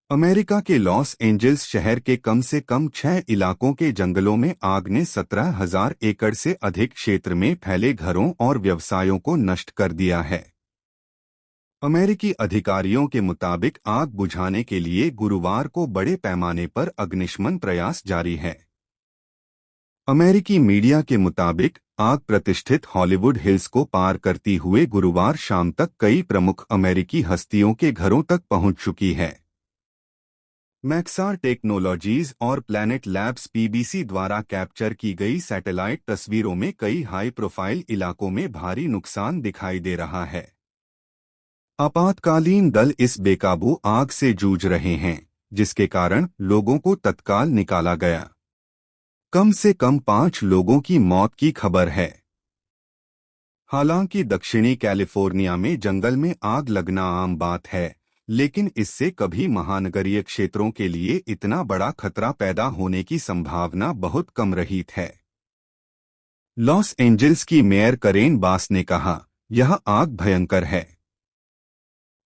America के Los Angeles शहर के कम से कम 6 इलाकों के जंगलों में आग ने 17,000 एकड़ से अधिक क्षेत्र में फैले घरों और व्यवसायों को नष्ट कर दिया है। अमेरिकी अधिकारियों के मुताबिक आग बुझाने के लिए गुरुवार को बड़े पैमाने पर अग्निशमन प्रयास जारी है। अमेरिकी मीडिया के मुताबिक आग प्रतिष्ठित हॉलीवुड हिल्स को पार करती हुए गुरुवार शाम तक कई प्रमुख अमेरिकी हस्तियों के घरों तक पहुंच चुकी है। मैक्सार टेक्नोलॉजीज और प्लैनेट लैब्स पीबीसी द्वारा कैप्चर की गई सैटेलाइट तस्वीरों में कई हाई प्रोफाइल इलाकों में भारी नुकसान दिखाई दे रहा है। आपातकालीन दल इस बेकाबू आग से जूझ रहे हैं, जिसके कारण लोगों को तत्काल निकाला गया। कम से कम 5 लोगों की मौत की खबर है। हालांकि दक्षिणी कैलिफोर्निया में जंगल में आग लगना आम बात है, लेकिन इससे कभी महानगरीय क्षेत्रों के लिए इतना बड़ा खतरा पैदा होने की संभावना बहुत कम रही है। लॉस एंजल्स की मेयर करेन बास ने कहा, यह आग भयंकर है।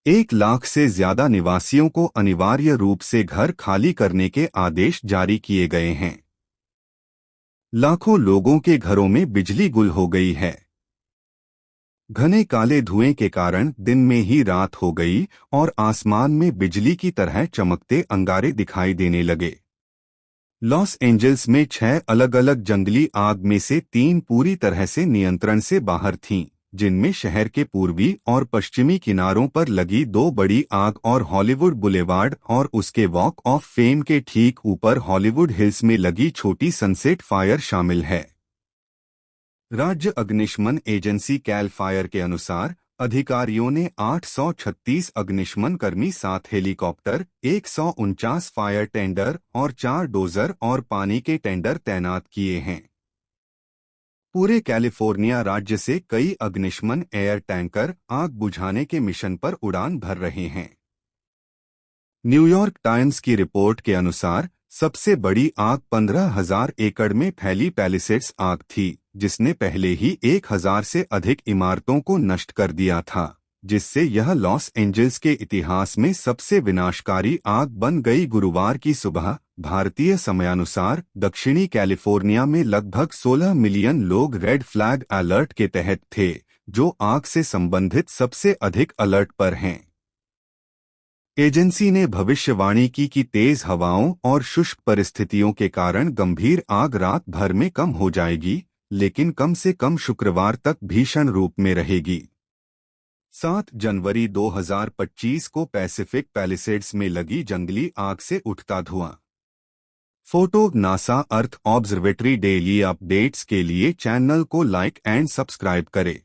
1 लाख से ज्यादा निवासियों को अनिवार्य रूप से घर खाली करने के आदेश जारी किए गए हैं। लाखों लोगों के घरों में बिजली गुल हो गई है। घने काले धुएं के कारण दिन में ही रात हो गई और आसमान में बिजली की तरह चमकते अंगारे दिखाई देने लगे। लॉस एंजल्स में 6 अलग अलग जंगली आग में से 3 पूरी तरह से नियंत्रण से बाहर थीं, जिनमें शहर के पूर्वी और पश्चिमी किनारों पर लगी 2 बड़ी आग और हॉलीवुड बुलेवार्ड और उसके वॉक ऑफ फेम के ठीक ऊपर हॉलीवुड हिल्स में लगी छोटी सनसेट फायर शामिल है। राज्य अग्निशमन एजेंसी कैल फायर के अनुसार अधिकारियों ने 836 अग्निशमन कर्मी, 7 हेलीकॉप्टर, 149 फायर टेंडर और 4 डोजर और पानी के टेंडर तैनात किए हैं। पूरे कैलिफोर्निया राज्य से कई अग्निशमन एयर टैंकर आग बुझाने के मिशन पर उड़ान भर रहे हैं। न्यूयॉर्क टाइम्स की रिपोर्ट के अनुसार सबसे बड़ी आग 15,000 एकड़ में फैली पैलिसेड्स आग थी, जिसने पहले ही 1,000 से अधिक इमारतों को नष्ट कर दिया था, जिससे यह लॉस एंजल्स के इतिहास में सबसे विनाशकारी आग बन गई। गुरुवार की सुबह भारतीय समयानुसार दक्षिणी कैलिफोर्निया में लगभग 16 मिलियन लोग रेड फ्लैग अलर्ट के तहत थे, जो आग से संबंधित सबसे अधिक अलर्ट पर हैं। एजेंसी ने भविष्यवाणी की कि तेज हवाओं और शुष्क परिस्थितियों के कारण गंभीर आग रात भर में कम हो जाएगी, लेकिन कम से कम शुक्रवार तक भीषण रूप में रहेगी। 7 जनवरी 2025 को पैसिफिक पैलिसेड्स में लगी जंगली आग से उठता धुआं। फोटो नासा अर्थ ऑब्जर्वेटरी डेली अपडेट्स के लिए चैनल को लाइक एंड सब्सक्राइब करें।